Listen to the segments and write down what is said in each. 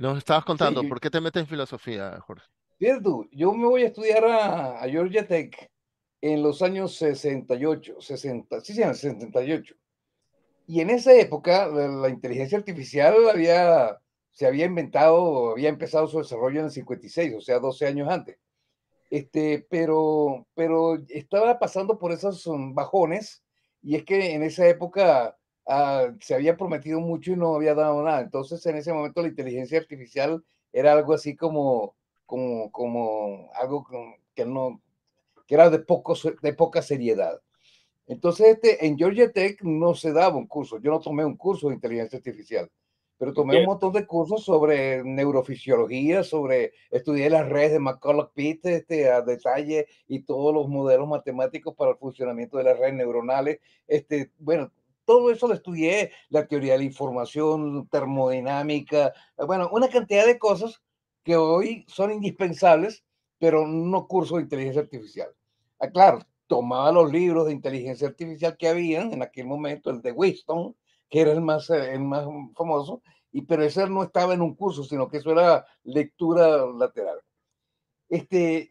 Nos estabas Sí, contando, ¿por qué te metes en filosofía, Jorge? fíjate tú, yo me voy a estudiar a Georgia Tech en los años 68, 60, sí, sí, en el 68. Y en esa época la inteligencia artificial se había inventado, había empezado su desarrollo en el 56, o sea, 12 años antes. Pero estaba pasando por esos bajones, y es que en esa época se había prometido mucho y no había dado nada. Entonces, en ese momento la inteligencia artificial era algo así como algo que no, que era de poca seriedad. Entonces, en Georgia Tech no se daba un curso. Yo no tomé un curso de inteligencia artificial, pero tomé un Entiendo. montón de cursos sobre neurofisiología, estudié las redes de McCulloch-Pitt a detalle y todos los modelos matemáticos para el funcionamiento de las redes neuronales. Bueno, todo eso lo estudié, la teoría de la información, termodinámica, bueno, una cantidad de cosas que hoy son indispensables, pero no curso de inteligencia artificial. Claro, tomaba los libros de inteligencia artificial que habían en aquel momento, el de Winston, que era el más famoso, pero ese no estaba en un curso, sino que eso era lectura lateral.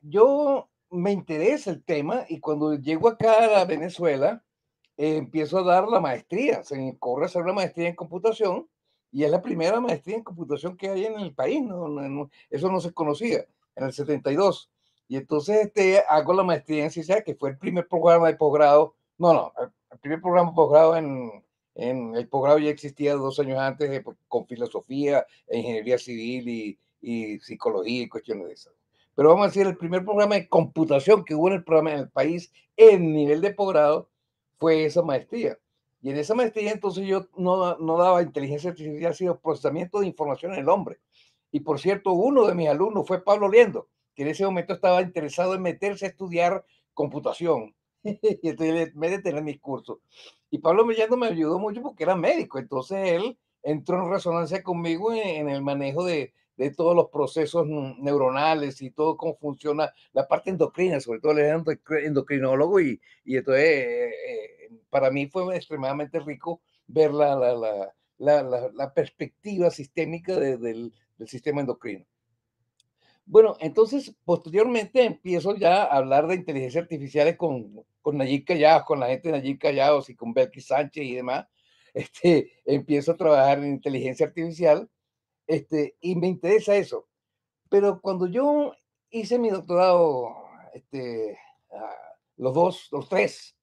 Yo me interesa el tema y cuando llego acá a Venezuela, empiezo a dar la maestría, se me ocurre hacer una maestría en computación y es la primera maestría en computación que hay en el país, eso no se conocía en el 72. Y entonces hago la maestría en ciencia, que fue el primer programa de posgrado, el primer programa de posgrado en el posgrado ya existía 2 años antes con filosofía, ingeniería civil y psicología y cuestiones de esas. Pero vamos a decir, el primer programa de computación que hubo en el país en nivel de posgrado fue esa maestría. Y en esa maestría entonces yo no daba inteligencia artificial, sino procesamiento de información en el hombre. Y por cierto, uno de mis alumnos fue Pablo Liendo, que en ese momento estaba interesado en meterse a estudiar computación. Y entonces me detener en mis cursos. Y Pablo Liendo me ayudó mucho porque era médico. Entonces él entró en resonancia conmigo en el manejo de todos los procesos neuronales y todo cómo funciona la parte endocrina, sobre todo él era endocrinólogo y entonces para mí fue extremadamente rico ver la perspectiva sistémica del sistema endocrino. Bueno, entonces posteriormente empiezo ya a hablar de inteligencia artificial con Nayib Callados, con la gente de Nayib Callados y con Belkis Sánchez y demás. Empiezo a trabajar en inteligencia artificial y me interesa eso. Pero cuando yo hice mi doctorado, los tres,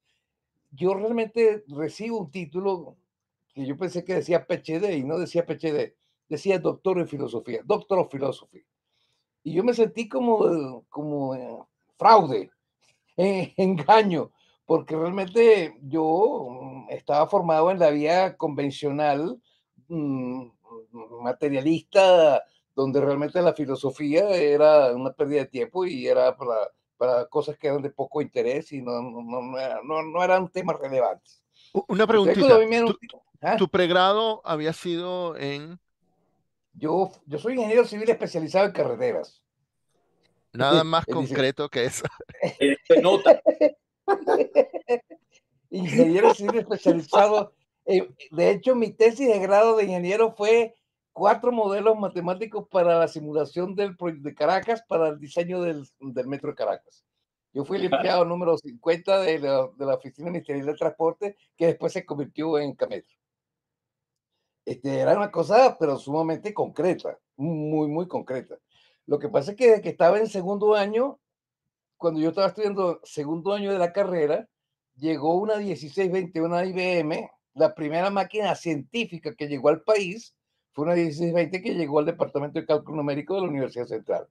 yo realmente recibo un título que yo pensé que decía PhD y no decía PhD, decía doctor en filosofía, Doctor of Philosophy. Y yo me sentí como fraude, engaño, porque realmente yo estaba formado en la vía convencional, mm, materialista, donde realmente la filosofía era una pérdida de tiempo y era para cosas que eran de poco interés y no eran temas relevantes. Una Entonces, cuando a preguntita. mí me dieron, ¿ah? ¿Tu pregrado había sido en Yo soy ingeniero civil especializado en carreteras, nada más en diseño. concreto que eso? Se nota. Ingeniero civil especializado. De hecho, mi tesis de grado de ingeniero fue 4 modelos matemáticos para la simulación del proyecto de Caracas para el diseño del metro de Caracas. Yo fui el empleado número 50 de la Oficina Ministerial de Transporte, que después se convirtió en Cametro. Era una cosa, pero sumamente concreta, muy, muy concreta. Lo que pasa es que desde que estaba en segundo año, cuando yo estaba estudiando segundo año de la carrera, llegó una 1620, una IBM, la primera máquina científica que llegó al país fue una 1620 que llegó al Departamento de Cálculo Numérico de la Universidad Central,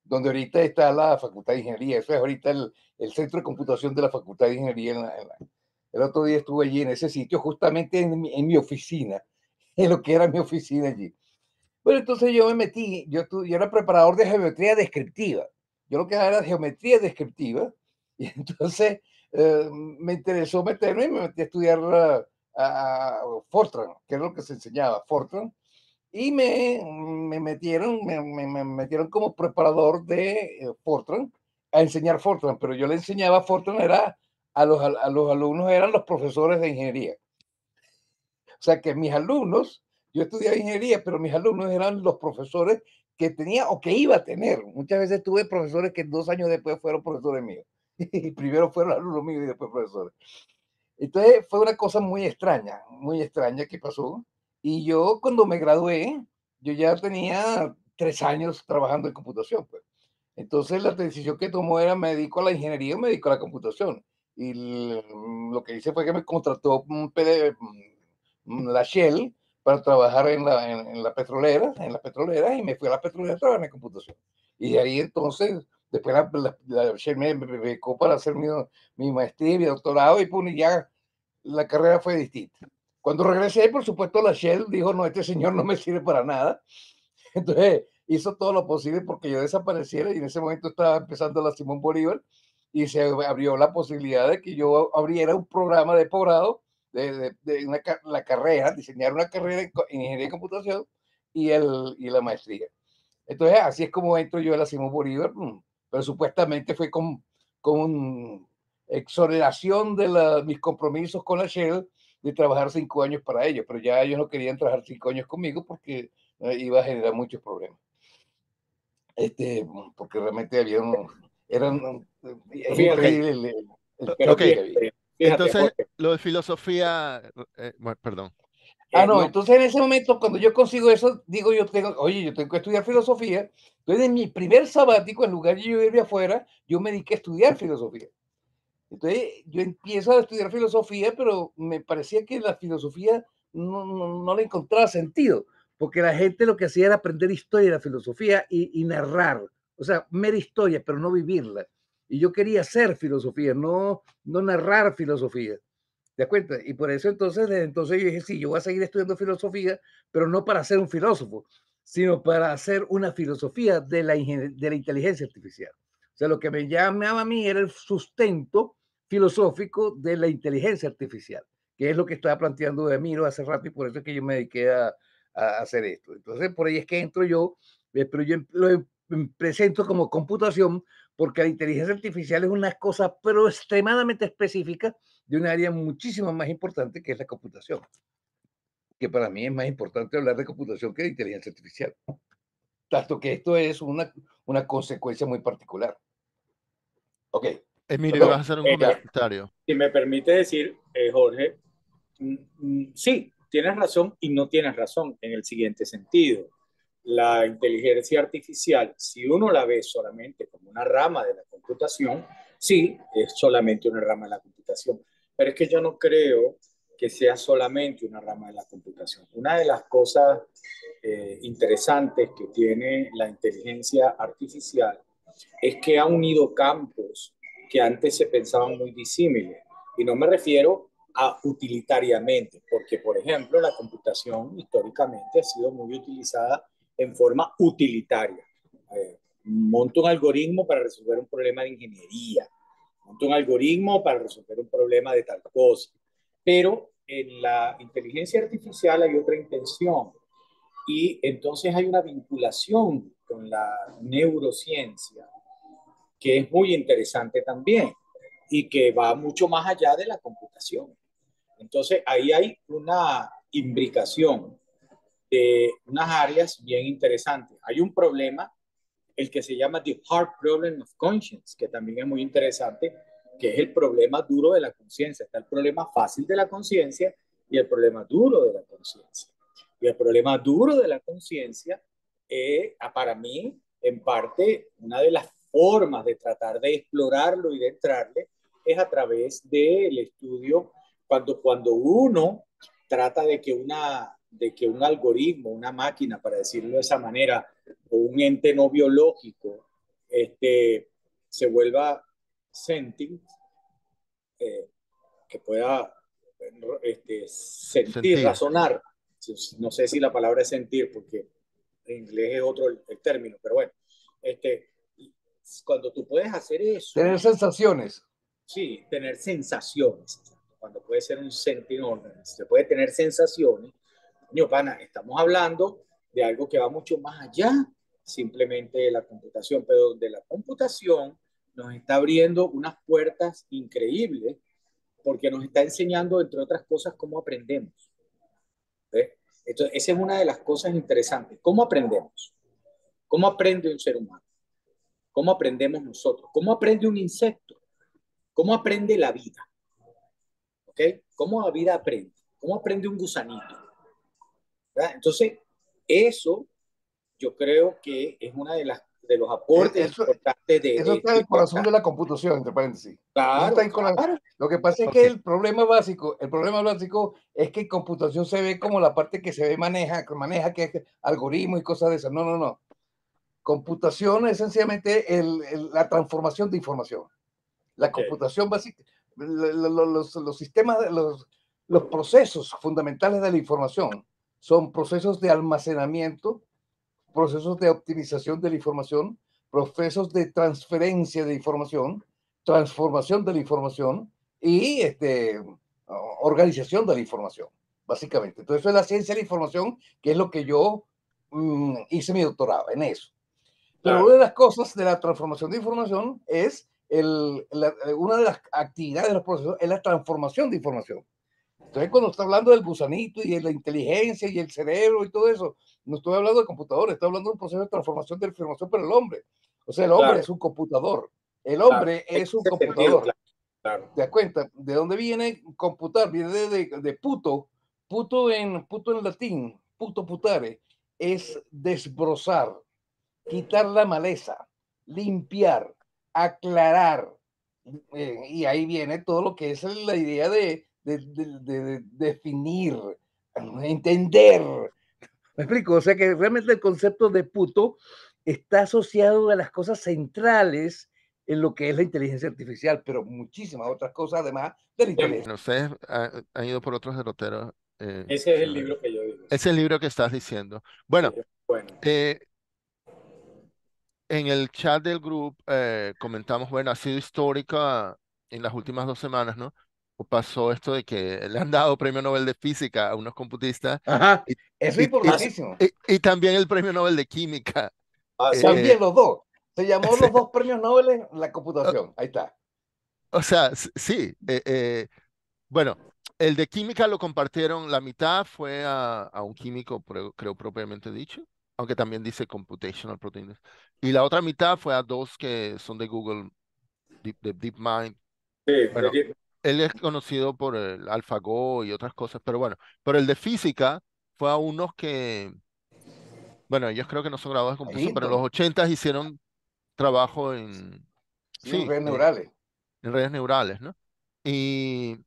donde ahorita está la Facultad de Ingeniería. Eso es ahorita el centro de computación de la Facultad de Ingeniería. El otro día estuve allí en ese sitio, justamente en mi oficina, en lo que era mi oficina allí. Bueno, entonces yo me metí, yo era preparador de geometría descriptiva. Yo lo que era geometría descriptiva, y entonces me interesó meterme y me metí a estudiar a Fortran, que es lo que se enseñaba, Fortran, y me metieron como preparador de Fortran a enseñar Fortran, pero yo le enseñaba Fortran, era a los alumnos, eran los profesores de ingeniería. O sea que mis alumnos Yo estudiaba ingeniería, pero mis alumnos eran los profesores que tenía o que iba a tener. Muchas veces tuve profesores que 2 años después fueron profesores míos. Y primero fueron alumnos míos y después profesores. Entonces fue una cosa muy extraña que pasó. Y yo cuando me gradué, yo ya tenía 3 años trabajando en computación, pues. Entonces la decisión que tomó era me dedico a la ingeniería o me dedico a la computación. Y lo que hice fue que me contrató la Shell para trabajar en la petrolera y me fui a la petrolera a trabajar en computación. Y de ahí entonces, después la Shell me becó para hacer mi maestría y mi doctorado y, pum, y ya la carrera fue distinta. Cuando regresé, por supuesto, la Shell dijo, no, este señor no me sirve para nada. Entonces hizo todo lo posible porque yo desapareciera y en ese momento estaba empezando la Simón Bolívar y se abrió la posibilidad de que yo abriera un programa de posgrado de la carrera, diseñar una carrera en ingeniería de computación y la maestría. Entonces así es como entro yo a la Simón Bolívar, pero supuestamente fue con exoneración de mis compromisos con la Shell de trabajar 5 años para ellos, pero ya ellos no querían trabajar 5 años conmigo porque iba a generar muchos problemas. Porque realmente Pero es fíjate, increíble el pero Ok, cambio que había. fíjate, entonces Jorge, lo de filosofía, bueno, perdón. No, no, entonces en ese momento, cuando yo consigo eso, digo yo tengo, oye, yo tengo que estudiar filosofía. Entonces, en mi primer sabático, en lugar de yo irme afuera, yo me dediqué a estudiar filosofía. Entonces, yo empiezo a estudiar filosofía, pero me parecía que la filosofía no le encontraba sentido, porque la gente lo que hacía era aprender historia de la filosofía y narrar, o sea, mera historia, pero no vivirla. Y yo quería hacer filosofía, no narrar filosofía. ¿Te das cuenta? Y por eso entonces, desde entonces yo dije, sí, yo voy a seguir estudiando filosofía, pero no para ser un filósofo, sino para hacer una filosofía de la inteligencia artificial. O sea, lo que me llamaba a mí era el sustento filosófico de la inteligencia artificial, que es lo que estaba planteando Emiro hace rato y por eso es que yo me dediqué a hacer esto. Entonces, por ahí es que entro yo, pero yo lo presento como computación porque la inteligencia artificial es una cosa pero extremadamente específica de un área muchísimo más importante que es la computación, que para mí es más importante hablar de computación que de inteligencia artificial, tanto que esto es una consecuencia muy particular. Ok, Emilio, ibas a pero hacer un eh, comentario. si me permite decir, Jorge, sí, tienes razón y no tienes razón en el siguiente sentido. La inteligencia artificial, si uno la ve solamente como una rama de la computación, sí, es solamente una rama de la computación, pero es que yo no creo que sea solamente una rama de la computación. Una de las cosas interesantes que tiene la inteligencia artificial es que ha unido campos que antes se pensaban muy disímiles. Y no me refiero a utilitariamente, porque, por ejemplo, la computación históricamente ha sido muy utilizada en forma utilitaria. Monto un algoritmo para resolver un problema de ingeniería, monto un algoritmo para resolver un problema de tal cosa. Pero en la inteligencia artificial hay otra intención y entonces hay una vinculación con la neurociencia que es muy interesante también y que va mucho más allá de la computación. Entonces, ahí hay una imbricación de unas áreas bien interesantes. Hay un problema, el que se llama The Hard Problem of Conscience, que también es muy interesante, que es el problema duro de la conciencia. Está el problema fácil de la conciencia y el problema duro de la conciencia. Y el problema duro de la conciencia, para mí, en parte, una de las formas de tratar de explorarlo y de entrarle es a través del estudio, cuando uno trata de que un algoritmo, una máquina, para decirlo de esa manera, o un ente no biológico, se vuelva sentient, eh, que pueda sentir, Sentir. razonar. No sé si la palabra es sentir, porque en inglés es otro el término, pero bueno, este, cuando tú puedes hacer eso, tener sensaciones. sí, tener sensaciones, cuando puede ser un sentir órgano, se puede tener sensaciones, coño, pana, estamos hablando de algo que va mucho más allá simplemente de la computación, pero donde la computación nos está abriendo unas puertas increíbles porque nos está enseñando, entre otras cosas, cómo aprendemos. ¿Ves? Entonces, esa es una de las cosas interesantes. ¿Cómo aprendemos? ¿Cómo aprende un ser humano? ¿Cómo aprendemos nosotros? ¿Cómo aprende un insecto? ¿Cómo aprende la vida? ¿Ok? ¿Cómo la vida aprende? ¿Cómo aprende un gusanito? ¿Verdad? Entonces, eso yo creo que es una de de los aportes Eso, importantes eso de está en el corazón libertad. de la computación, entre paréntesis. Eso está Claro, ahí con la... claro, Lo que pasa es Ok, que el problema básico es que computación se ve como la parte que se ve maneja que es algoritmos y cosas de esas. No, no, no. Computación es sencillamente la transformación de información. La ok, computación básica, los sistemas, los procesos fundamentales de la información son procesos de almacenamiento, procesos de optimización de la información, procesos de transferencia de información, transformación de la información y organización de la información, básicamente. Entonces, eso es la ciencia de la información, que es lo que yo hice mi doctorado en eso. Pero una claro, de las cosas de la transformación de información es una de las actividades de los procesos es la transformación de información. Entonces, cuando está hablando del gusanito y de la inteligencia y el cerebro y todo eso, no estoy hablando de computadores, estoy hablando de un proceso de transformación de información para el hombre. O sea, el hombre claro, es un computador. El claro. hombre En es un ese sentido, computador. claro, claro, ¿Te das cuenta? ¿De dónde viene computar? Viene de puto. Puto en latín, puto putare, es desbrozar, quitar la maleza, limpiar, aclarar. Y ahí viene todo lo que es la idea de definir, entender. ¿Me explico? O sea que realmente el concepto de puto está asociado a las cosas centrales en lo que es la inteligencia artificial, pero muchísimas otras cosas además de la inteligencia. bueno, ustedes han ido por otros derroteros. ese es el Chévere. libro que yo digo. Es el libro que estás diciendo. Bueno, Sí, bueno, eh, en el chat del grupo comentamos, bueno, ha sido histórica en las últimas 2 semanas, ¿no? O pasó esto de que le han dado premio Nobel de Física a unos computistas Ajá, y, eso es y, y, importantísimo. y también el premio Nobel de Química. así es. También los dos. Se llamó Sí, los dos premios Nobel la o, computación. Ahí está. o sea, sí. Bueno, el de Química lo compartieron, la mitad fue a un químico, creo propiamente dicho, aunque también dice Computational Proteins. Y la otra mitad fue a dos que son de Google, de DeepMind. Sí, Bueno, él es conocido por el AlphaGo y otras cosas, pero bueno, pero el de física fue a unos que, bueno, ellos creo que no son graduados de computación, pero en los Hinton, 80 hicieron trabajo en, sí, en sí, redes neurales. en redes neurales, ¿no? Y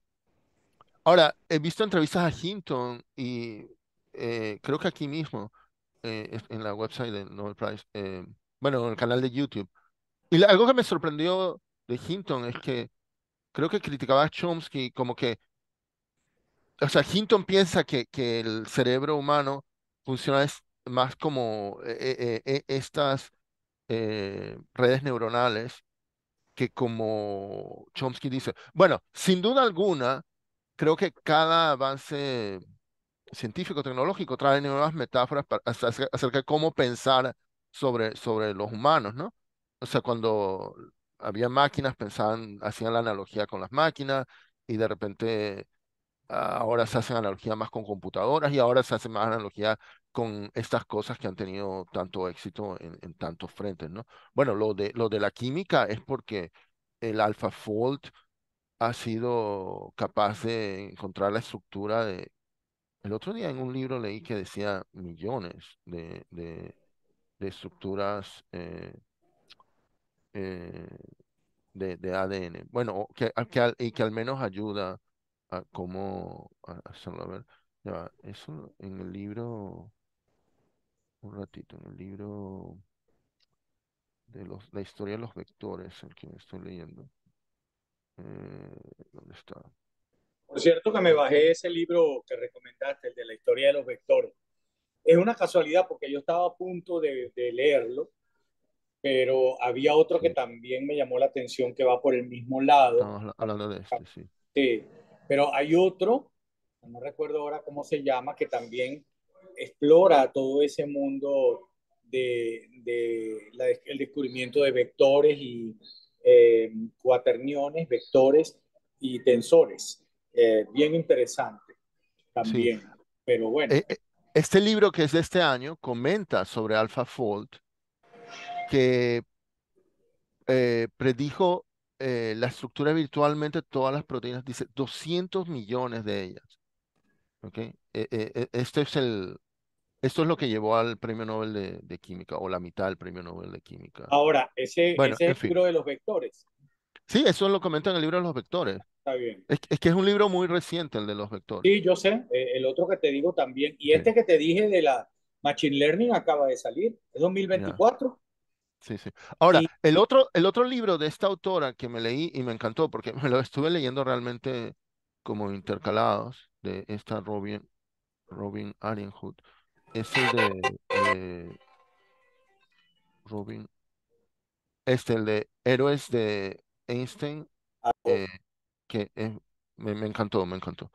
ahora, he visto entrevistas a Hinton y creo que aquí mismo, en la website de Nobel Prize, bueno, en el canal de YouTube. Y algo que me sorprendió de Hinton es que creo que criticaba a Chomsky como que, o sea, Hinton piensa que el cerebro humano funciona más como estas redes neuronales que como Chomsky dice. Bueno, sin duda alguna, creo que cada avance científico, tecnológico, trae nuevas metáforas acerca de cómo pensar sobre los humanos, ¿no? O sea, cuando había máquinas, pensaban, hacían la analogía con las máquinas y de repente ahora se hacen analogía más con computadoras y ahora se hace más analogía con estas cosas que han tenido tanto éxito en tantos frentes, ¿no? Bueno, lo de la química es porque el AlphaFold ha sido capaz de encontrar la estructura de... El otro día en un libro leí que decía millones de estructuras eh, de ADN. Bueno, y que al menos ayuda a cómo hacerlo. A ver, ya va, eso en el libro, un ratito, en el libro de la historia de los vectores, el que me estoy leyendo. ¿Dónde está? Por cierto que me bajé ese libro que recomendaste, el de la historia de los vectores. Es una casualidad porque yo estaba a punto de leerlo, pero había otro que Sí, también me llamó la atención que va por el mismo lado. estamos hablando de este, sí. Sí, pero hay otro, no recuerdo ahora cómo se llama, que también explora todo ese mundo el descubrimiento de vectores y cuaterniones, vectores y tensores. Bien interesante Sí. también, pero bueno. Eh, eh, Este libro que es de este año comenta sobre AlphaFold, que predijo la estructura virtualmente todas las proteínas, dice 200 millones de ellas. ¿Ok? Esto es lo que llevó al premio Nobel de Química, o la mitad del premio Nobel de Química. Ahora, ese Bueno, es en el fin. libro de los vectores. Sí, eso lo comenta en el libro de los vectores. Está bien. Es que es un libro muy reciente, el de los vectores. Sí, yo sé. El otro que te digo también. Y Sí, este que te dije de la Machine Learning acaba de salir. Es ya. 2024. Sí, sí. Ahora, Y el otro libro de esta autora que me leí y me encantó porque me lo estuve leyendo realmente como intercalados, de esta Robin Arienhut, es el de Robin, el de Héroes de Einstein, ah, eh, que me encantó, me encantó.